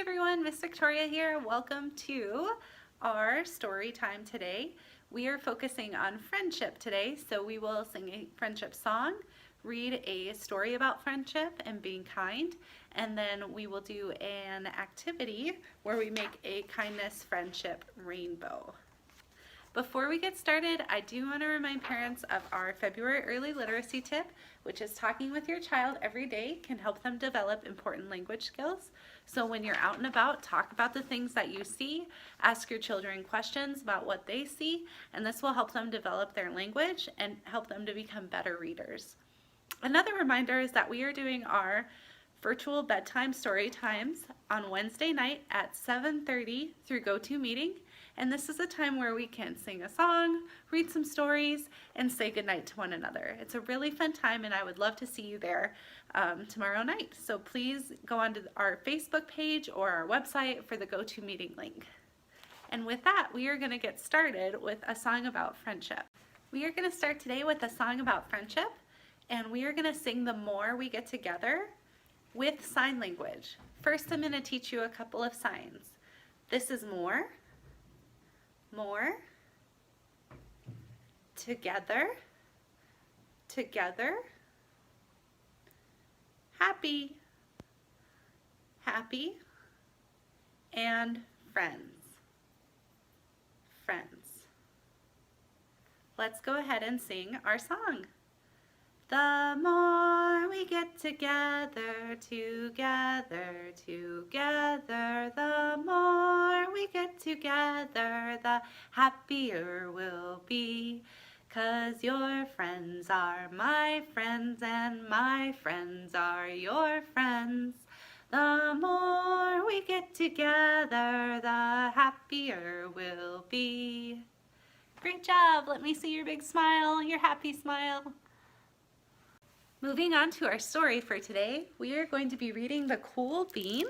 everyone, Miss Victoria here. Welcome to our story time today. We are focusing on friendship today, so we will sing a friendship song, read a story about friendship and being kind, and then we will do an activity where we make a kindness friendship rainbow. Before we get started, I do want to remind parents of our February early literacy tip, which is talking with your child every day can help them develop important language skills. So when you're out and about, talk about the things that you see, ask your children questions about what they see, and this will help them develop their language and help them to become better readers. Another reminder is that we are doing our virtual bedtime story times on Wednesday night at 7:30 through GoToMeeting. And this is a time where we can sing a song, read some stories, and say goodnight to one another. It's a really fun time, and I would love to see you there tomorrow night. So please go onto our Facebook page or our website for the GoToMeeting link. And with that, we are going to get started with a song about friendship. We are going to start today with a song about friendship, and we are going to sing The More We Get Together with sign language. First, I'm going to teach you a couple of signs. This is more. More, together, together, happy, happy, and friends, friends. Let's go ahead and sing our song. The more we get together, together, together, the more we get together, the happier we'll be. 'Cause your friends are my friends and my friends are your friends. The more we get together, the happier we'll be. Great job! Let me see your big smile, your happy smile. Moving on to our story for today, we are going to be reading The Cool Bean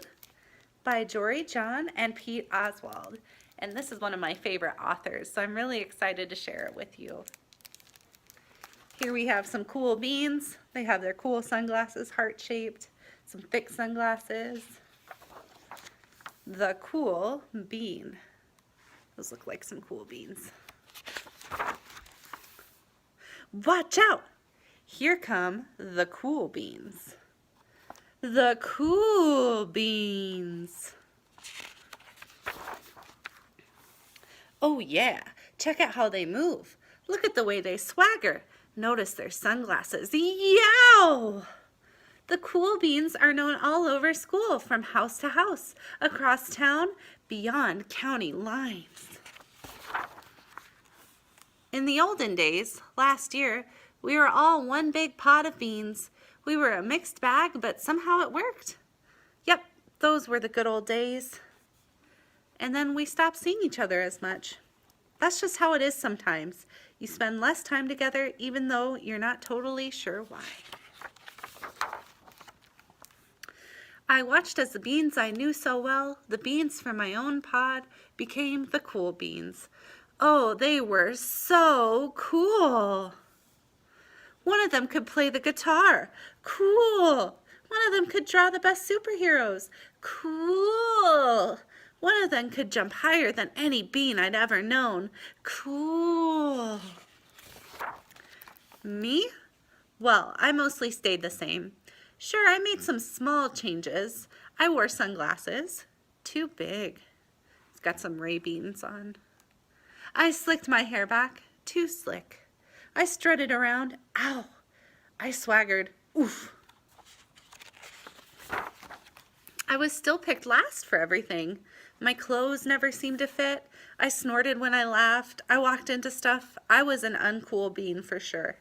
by Jory, John, and Pete Oswald. And this is one of my favorite authors, so I'm really excited to share it with you. Here we have some cool beans. They have their cool sunglasses, heart-shaped, some thick sunglasses. The Cool Bean. Those look like some cool beans. Watch out! Here come the cool beans. The cool beans. Oh yeah, check out how they move. Look at the way they swagger. Notice their sunglasses. Yow! The cool beans are known all over school, from house to house, across town, beyond county lines. In the olden days, last year, we were all one big pot of beans. We were a mixed bag, but somehow it worked. Yep, those were the good old days. And then we stopped seeing each other as much. That's just how it is sometimes. You spend less time together even though you're not totally sure why. I watched as the beans I knew so well, the beans from my own pod, became the cool beans. Oh, they were so cool. One of them could play the guitar. Cool. One of them could draw the best superheroes. Cool. One of them could jump higher than any bean I'd ever known. Cool. Me? Well, I mostly stayed the same. Sure, I made some small changes. I wore sunglasses. Too big. It's got some Ray-Bans on. I slicked my hair back. Too slick. I strutted around. Ow! I swaggered. Oof! I was still picked last for everything. My clothes never seemed to fit. I snorted when I laughed. I walked into stuff. I was an uncool bean for sure.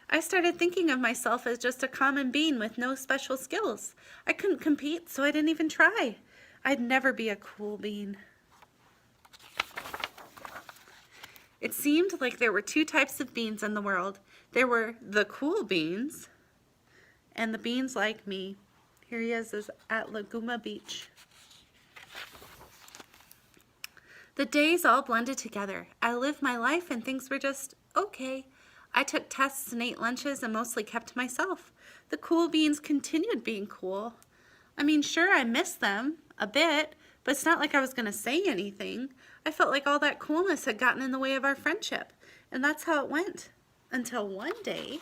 I started thinking of myself as just a common bean with no special skills. I couldn't compete, so I didn't even try. I'd never be a cool bean. It seemed like there were two types of beans in the world. There were the cool beans and the beans like me. Here he is at Laguna Beach. The days all blended together. I lived my life and things were just okay. I took tests and ate lunches and mostly kept to myself. The cool beans continued being cool. I mean, sure, I missed them. a bit, but it's not like I was going to say anything. I felt like all that coolness had gotten in the way of our friendship, and that's how it went. Until one day,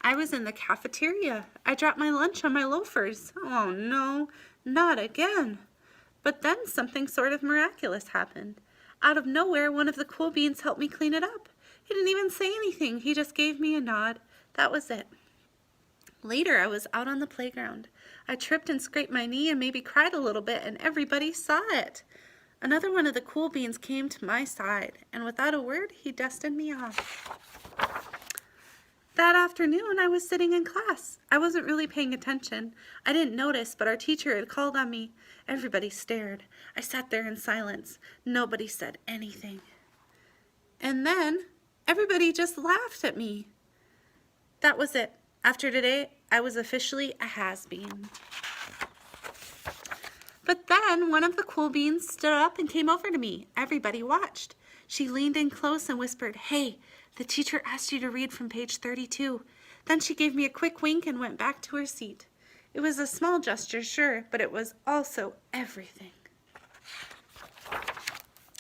I was in the cafeteria. I dropped my lunch on my loafers. Oh no, not again. But then something sort of miraculous happened. Out of nowhere, one of the cool beans helped me clean it up. He didn't even say anything. He just gave me a nod. That was it. Later, I was out on the playground. I tripped and scraped my knee and maybe cried a little bit, and everybody saw it. Another one of the cool beans came to my side, and without a word, he dusted me off. That afternoon, I was sitting in class. I wasn't really paying attention. I didn't notice, but our teacher had called on me. Everybody stared. I sat there in silence. Nobody said anything. And then, everybody just laughed at me. That was it. After today, I was officially a has-been. But then one of the cool beans stood up and came over to me. Everybody watched. She leaned in close and whispered, "Hey, the teacher asked you to read from page 32. Then she gave me a quick wink and went back to her seat. It was a small gesture, sure, but it was also everything.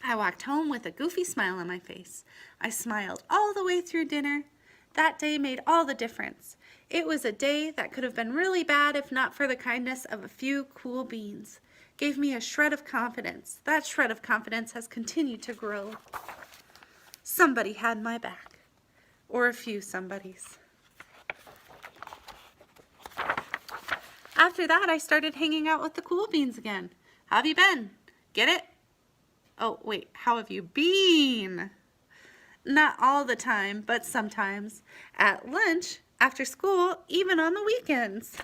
I walked home with a goofy smile on my face. I smiled all the way through dinner. That day made all the difference. It was a day that could have been really bad if not for the kindness of a few cool beans. Gave me a shred of confidence. That shred of confidence has continued to grow. Somebody had my back. Or a few somebodies. After that, I started hanging out with the cool beans again. How have you been? Get it? Oh, wait, how have you been? Not all the time, but sometimes. At lunch, after school, even on the weekends.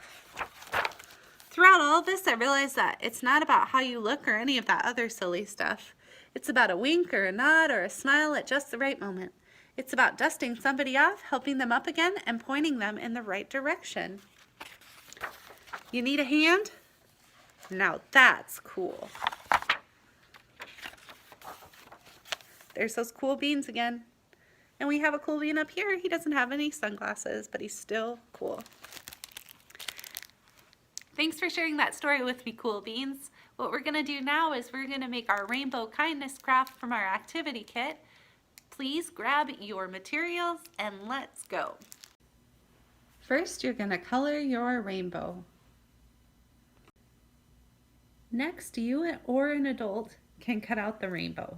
Throughout all this, I realized that it's not about how you look or any of that other silly stuff. It's about a wink or a nod or a smile at just the right moment. It's about dusting somebody off, helping them up again, and pointing them in the right direction. You need a hand? Now that's cool. There's those cool beans again. And we have a cool bean up here. He doesn't have any sunglasses, but he's still cool. Thanks for sharing that story with me, cool beans. What we're going to do now is we're going to make our rainbow kindness craft from our activity kit. Please grab your materials and let's go. First, you're going to color your rainbow. Next, you or an adult can cut out the rainbow.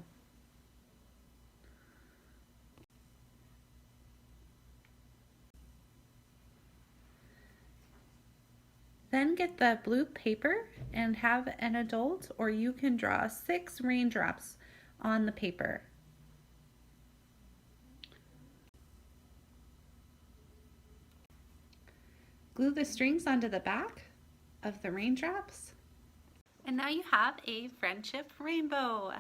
Then get the blue paper and have an adult, or you can draw 6 raindrops on the paper. Glue the strings onto the back of the raindrops. And now you have a friendship rainbow.